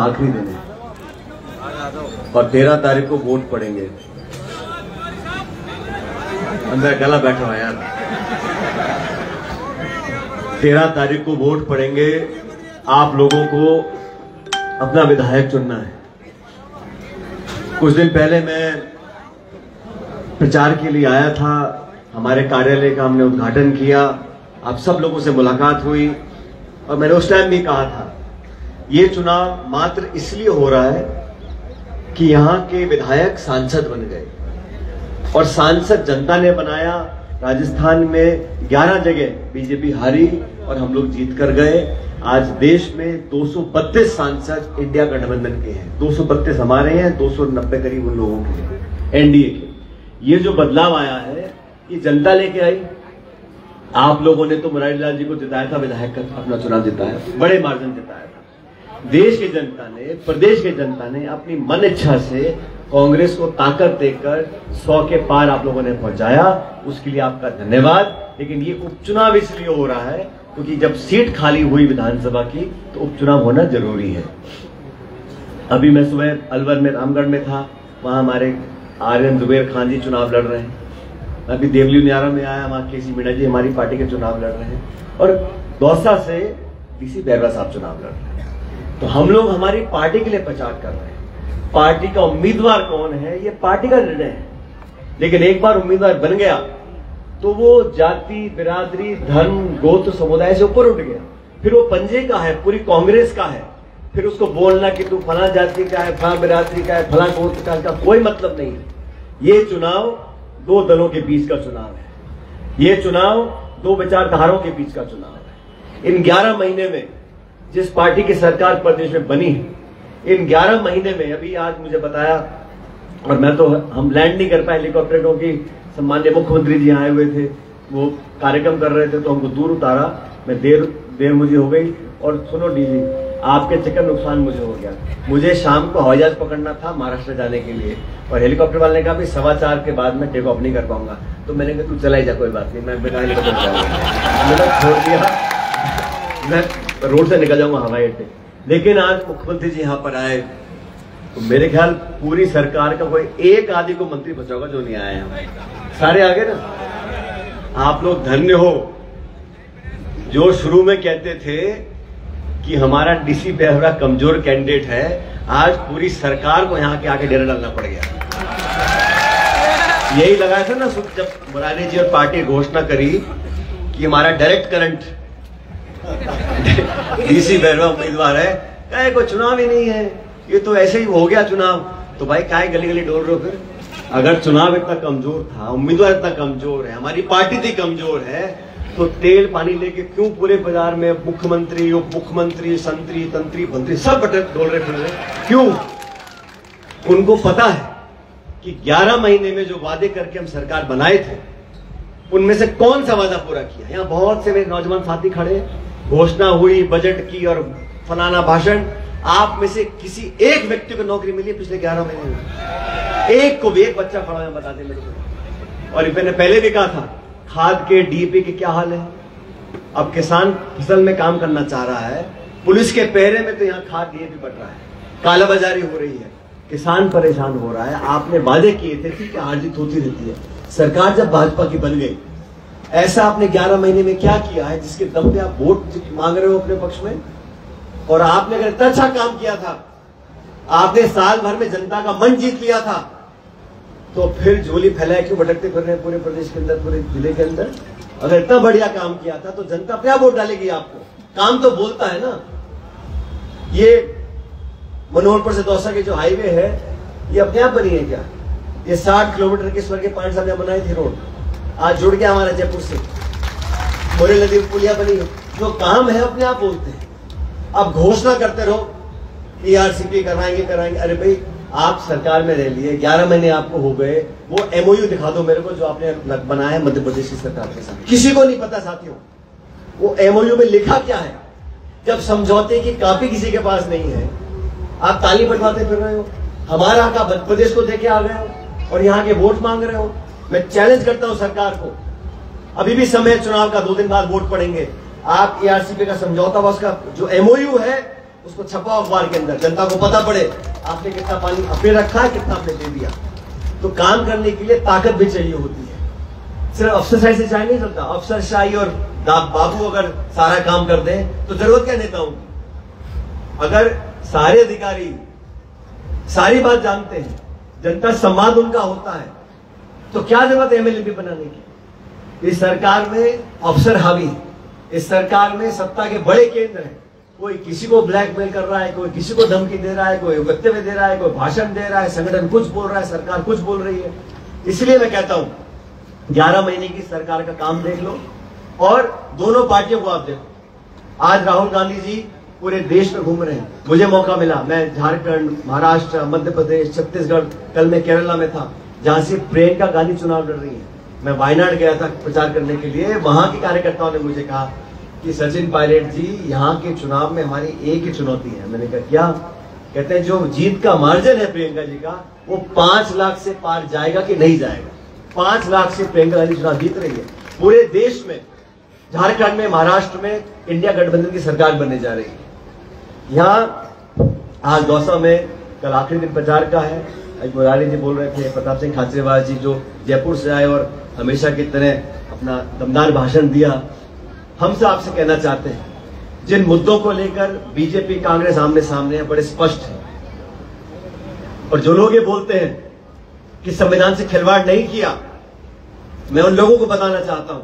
आखिरी दिन है और 13 तारीख को वोट पड़ेंगे। अंदर गला बैठा हुआ यार। 13 तारीख को वोट पड़ेंगे। आप लोगों को अपना विधायक चुनना है। कुछ दिन पहले मैं प्रचार के लिए आया था। हमारे कार्यालय का हमने उद्घाटन किया। आप सब लोगों से मुलाकात हुई और मैंने उस टाइम भी कहा था ये चुनाव मात्र इसलिए हो रहा है कि यहां के विधायक सांसद बन गए और सांसद जनता ने बनाया। राजस्थान में 11 जगह बीजेपी हारी और हम लोग जीत कर गए। आज देश में 232 सांसद इंडिया गठबंधन के हैं। 232 हमारे हैं, 290 करीब उन लोगों के हैं, एनडीए के। ये जो बदलाव आया है ये जनता लेके आई। आप लोगों ने तो मुरारी लाल जी को जिताया था, विधायक का अपना चुनाव जिताया, बड़े मार्जिन जिताया था। देश की जनता ने, प्रदेश की जनता ने अपनी मन इच्छा से कांग्रेस को ताकत देकर 100 के पार आप लोगों ने पहुंचाया। उसके लिए आपका धन्यवाद। लेकिन ये उपचुनाव इसलिए हो रहा है क्योंकि जब सीट खाली हुई विधानसभा की तो उपचुनाव होना जरूरी है। अभी मैं सुबह अलवर में, रामगढ़ में था, वहां हमारे आर्यन जुबेर खान जी चुनाव लड़ रहे हैं। अभी देवली न्यारा में आया, वहां केसी मीणा जी हमारी पार्टी के चुनाव लड़ रहे हैं और दौसा से डीसी बैरवा साहब चुनाव लड़ रहे हैं। तो हम लोग हमारी पार्टी के लिए प्रचार कर रहे हैं। पार्टी का उम्मीदवार कौन है ये पार्टी का निर्णय है। लेकिन एक बार उम्मीदवार बन गया तो वो जाति, बिरादरी, धर्म, गोत्र, समुदाय से ऊपर उठ गया। फिर वो पंजे का है, पूरी कांग्रेस का है। फिर उसको बोलना कि तू फला जाति का है, फला बिरादरी का है, फला गोत्र का, इसका कोई मतलब नहीं है। ये चुनाव दो दलों के बीच का चुनाव है। ये चुनाव दो विचारधाराओं के बीच का चुनाव है। इन 11 महीने में जिस पार्टी की सरकार प्रदेश में बनी है, इन 11 महीने में अभी आज मुझे बताया, और मैं तो हम लैंड नहीं कर पाए हेलीकॉप्टर क्योंकि सम्माननीय मुख्यमंत्री जी आए हुए थे, वो कार्यक्रम कर रहे थे तो हमको दूर उतारा। मैं देर मुझे हो गई। और सुनो डीजी, आपके चक्कर नुकसान मुझे हो गया। मुझे शाम को हवाई जहाज पकड़ना था महाराष्ट्र जाने के लिए और हेलीकॉप्टर वाले ने कहा भी 4:15 के बाद मैं टेक ऑफ नहीं कर पाऊंगा। तो मैंने कहा तू चला ही जा, कोई बात नहीं, मैं बिना हेलीकॉप्टर मैंने छोड़ दिया, मैं रोड से निकल जाऊंगा हवाई अड्डे। लेकिन आज मुख्यमंत्री जी यहां पर आए तो मेरे ख्याल पूरी सरकार का कोई एक आदि को मंत्री बचा होगा जो नहीं आया है। सारे आ गए ना। आप लोग धन्य हो जो शुरू में कहते थे कि हमारा डीसी बेहरा कमजोर कैंडिडेट है। आज पूरी सरकार को यहां के आके डेरा डालना पड़ गया। यही लगाया था ना जब मुरारी जी और पार्टी घोषणा करी कि हमारा डायरेक्ट करंट डीसी बेहरा उम्मीदवार है, कहे कोई चुनाव ही नहीं है, ये तो ऐसे ही हो गया चुनाव। तो भाई काहे गली गली डोल रहे हो फिर? अगर चुनाव इतना कमजोर था, उम्मीदवार इतना कमजोर है, हमारी पार्टी इतनी कमजोर है, तो तेल पानी लेके क्यों पूरे बाजार में मुख्यमंत्री, उप मुख्यमंत्री, संतरी, तंत्री, मंत्री सब बटन डोल रहे फिर रहे? क्यों? उनको पता है कि 11 महीने में जो वादे करके हम सरकार बनाए थे उनमें से कौन सा वादा पूरा किया। यहाँ बहुत से मेरे नौजवान साथी खड़े, घोषणा हुई बजट की और फलाना भाषण, आप में से किसी एक व्यक्ति को नौकरी मिली पिछले 11 महीने में? एक को भी, एक बच्चा खड़ा है बता दे मेरे को। और मैंने पहले भी कहा था खाद के, डीएपी के क्या हाल है। अब किसान फसल में काम करना चाह रहा है, पुलिस के पहरे में तो यहाँ खाद डीएपी बट रहा है, कालाबाजारी हो रही है, किसान परेशान हो रहा है। आपने वादे किए थे कि हार जीत होती रहती है। सरकार जब भाजपा की बन गई, ऐसा आपने 11 महीने में क्या किया है जिसके दम पे आप वोट मांग रहे हो अपने पक्ष में? और आपने अगर इतना अच्छा काम किया था, आपने साल भर में जनता का मन जीत लिया था, तो फिर झोली फैलाए क्यों भटकते फिर रहे पूरे प्रदेश के अंदर, पूरे जिले के अंदर? अगर इतना बढ़िया काम किया था तो जनता क्या वोट डालेगी आपको? काम तो बोलता है ना। ये मनोहरपुर से दौसा की जो हाईवे है ये अपने आप बनी है क्या? ये 60 किलोमीटर के स्वर के 5 साल में बनाई थी रोड, आज जुड़ गया हमारा जयपुर से। मोरे नदी पुलिया बनी है। जो काम है अपने आप बोलते हैं। अब घोषणा करते रहो ईआरसीपी कराएंगे। अरे भाई आप सरकार में रह लिए, 11 महीने आपको हो गए, वो एमओयू दिखा दो मेरे को जो आपने बनाया है मध्य प्रदेश की सरकार के साथ। किसी को नहीं पता साथियों वो एमओयू में लिखा क्या है। जब समझौते की कॉपी किसी के पास नहीं है, आप ताली बजवाते फिर रहे हो, हमारा का मध्य प्रदेश को देके आ गए हो और यहाँ के वोट मांग रहे हो। मैं चैलेंज करता हूं सरकार को, अभी भी समय चुनाव का 2 दिन बाद वोट पड़ेंगे। आप ईआरसीपी का समझौता, उसका जो एमओयू है उसको छपाओ अखबार के अंदर, जनता को पता पड़े आपने कितना पानी अपने रखा है, कितना आपने दे दिया। तो काम करने के लिए ताकत भी चाहिए होती है, सिर्फ अफसरशाही से चाहे नहीं चलता। अफसरशाही और बाबू अगर सारा काम कर दें तो जरूरत क्या नेताओं की। अगर सारे अधिकारी सारी बात जानते हैं, जनता संवाद उनका होता है, तो क्या जरूरत है एमएलए बनाने की। इस सरकार में अफसर हावी, इस सरकार में सत्ता के बड़े केंद्र हैं। कोई किसी को ब्लैकमेल कर रहा है, कोई किसी को धमकी दे रहा है, कोई वक्तव्य दे रहा है, कोई भाषण दे रहा है, संगठन कुछ बोल रहा है, सरकार कुछ बोल रही है। इसलिए मैं कहता हूं 11 महीने की सरकार का काम देख लो और दोनों पार्टियों को आप देखो। आज राहुल गांधी जी पूरे देश में घूम रहे हैं। मुझे मौका मिला, मैं झारखंड, महाराष्ट्र, मध्य प्रदेश, छत्तीसगढ़, कल मैं केरला में था जहां से प्रियंका गांधी चुनाव लड़ रही है। मैं वायनाड गया था प्रचार करने के लिए। वहां के कार्यकर्ताओं ने मुझे कहा कि सचिन पायलट जी, यहाँ के चुनाव में हमारी एक ही चुनौती है। मैंने कहा क्या? कहते हैं जो जीत का मार्जिन है प्रियंका जी का, वो 5 लाख से पार जाएगा कि नहीं जाएगा। 5 लाख से प्रियंका गांधी चुनाव जीत रही है पूरे देश में। झारखंड में, महाराष्ट्र में इंडिया गठबंधन की सरकार बनने जा रही है। यहाँ आज दौसा में कल आखिरी दिन प्रचार का है। आज मुरारी जी बोल रहे थे, प्रताप सिंह खाचरियावास जी जो जयपुर से आए और हमेशा की तरह अपना दमदार भाषण दिया। हम सब आपसे कहना चाहते हैं, जिन मुद्दों को लेकर बीजेपी कांग्रेस आमने सामने है, बड़े स्पष्ट है। और जो लोग ये बोलते हैं कि संविधान से खिलवाड़ नहीं किया, मैं उन लोगों को बताना चाहता हूं,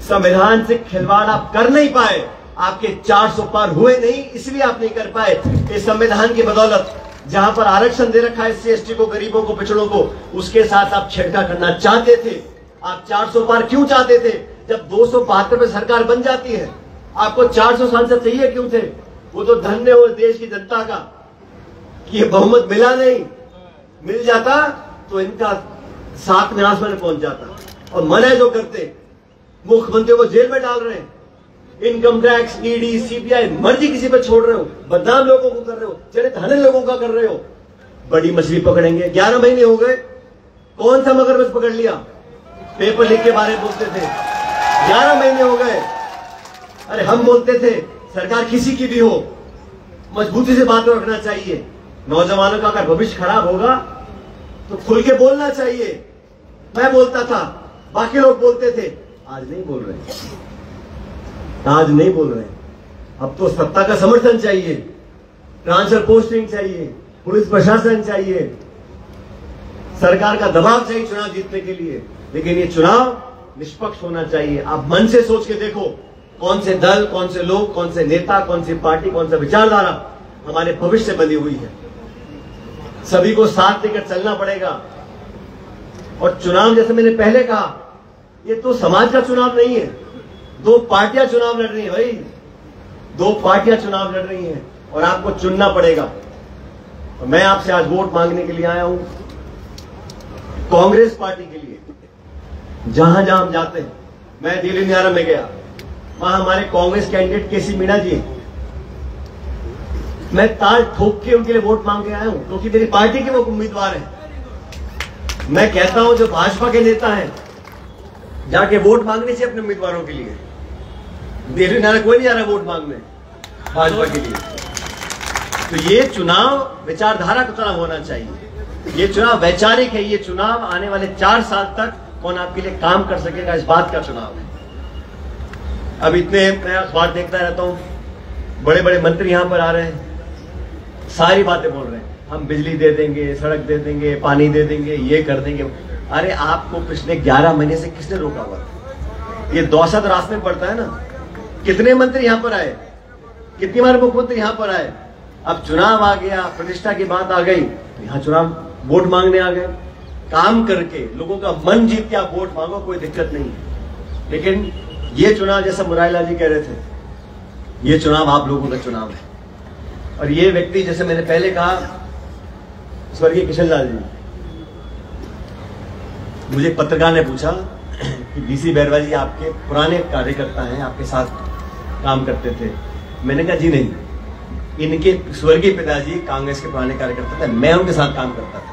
संविधान से खिलवाड़ आप कर नहीं पाए। आपके 400 पार हुए नहीं, इसलिए आप नहीं कर पाए। इस संविधान की बदौलत जहां पर आरक्षण दे रखा है एससी एसटी को, गरीबों को, पिछड़ों को, उसके साथ आप छेड़छाड़ करना चाहते थे। आप 400 पार क्यों चाहते थे? जब 272 पे सरकार बन जाती है, आपको 400 सांसद चाहिए क्यों थे? वो तो धन्य हो देश की जनता का कि ये बहुमत मिला नहीं। मिल जाता तो इनका 7 में आसमान पहुंच जाता। और मन है जो करते, मुख्यमंत्री को जेल में डाल रहे हैं, इनकम टैक्स, ईडी, सीबीआई, मर्जी किसी पर छोड़ रहे हो, बदनाम लोगों को कर रहे हो, चरित्र हनन लोगों का कर रहे हो। बड़ी मछली पकड़ेंगे। 11 महीने हो गए, कौन सा मगरमच्छ पकड़ लिया? पेपर लीक के बारे में बोलते थे, 11 महीने हो गए। अरे हम बोलते थे सरकार किसी की भी हो, मजबूती से बात रखना चाहिए। नौजवानों का अगर भविष्य खराब होगा तो खुल के बोलना चाहिए। मैं बोलता था, बाकी लोग बोलते थे। आज नहीं बोल रहे, आज नहीं बोल रहे। अब तो सत्ता का समर्थन चाहिए, ट्रांसफर पोस्टिंग चाहिए, पुलिस प्रशासन चाहिए, सरकार का दबाव चाहिए चुनाव जीतने के लिए। लेकिन ये चुनाव निष्पक्ष होना चाहिए। आप मन से सोच के देखो, कौन से दल, कौन से लोग, कौन से नेता, कौन सी पार्टी, कौन सा विचारधारा हमारे भविष्य से बनी हुई है। सभी को साथ लेकर चलना पड़ेगा। और चुनाव, जैसे मैंने पहले कहा, ये तो समाज का चुनाव नहीं है। 2 पार्टियां चुनाव लड़ रही है भाई, 2 पार्टियां चुनाव लड़ रही हैं और आपको चुनना पड़ेगा। और मैं आपसे आज वोट मांगने के लिए आया हूं कांग्रेस पार्टी के लिए। जहां जहां हम जाते हैं, मैं दिल्ली नियारा में गया, वहां हमारे कांग्रेस कैंडिडेट केसी मीणा जी, मैं ताल ठोक के उनके लिए वोट मांग के आया हूं, क्योंकि मेरी पार्टी के वो उम्मीदवार हैं। मैं कहता हूं जो भाजपा के नेता हैं, जाके वोट मांगने से अपने उम्मीदवारों के लिए। दिल्ली नियारा कोई नहीं आ रहा वोट मांगने भाजपा के लिए। तो ये चुनाव विचारधारा का चुनाव होना चाहिए। ये चुनाव वैचारिक है। ये चुनाव आने वाले 4 साल तक कौन आपके लिए काम कर सकेगा, इस बात का चुनाव है। अब इतने, मैं अखबार देखता रहता हूं, बड़े बड़े मंत्री यहां पर आ रहे हैं, सारी बातें बोल रहे हैं, हम बिजली दे देंगे, सड़क दे देंगे, पानी दे देंगे, ये कर देंगे। अरे आपको पिछले 11 महीने से किसने रोका हुआ था? ये दौसा तो रास्ते में पड़ता है ना। कितने मंत्री यहां पर आए, कितनी बार मुख्यमंत्री यहां पर आए। अब चुनाव आ गया, प्रतिष्ठा की बात आ गई, यहां चुनाव वोट मांगने आ गए। काम करके लोगों का मन जीत के आप वोट मांगो, कोई दिक्कत नहीं है। लेकिन ये चुनाव, जैसा मुरारीलाल जी कह रहे थे, ये चुनाव आप लोगों का चुनाव है। और ये व्यक्ति, जैसे मैंने पहले कहा, स्वर्गीय किशनलाल जी, मुझे पत्रकार ने पूछा कि डीसी बैरवा जी आपके पुराने कार्यकर्ता हैं, आपके साथ काम करते थे। मैंने कहा जी नहीं, इनके स्वर्गीय पिताजी कांग्रेस के पुराने कार्यकर्ता थे, मैं उनके साथ काम करता था।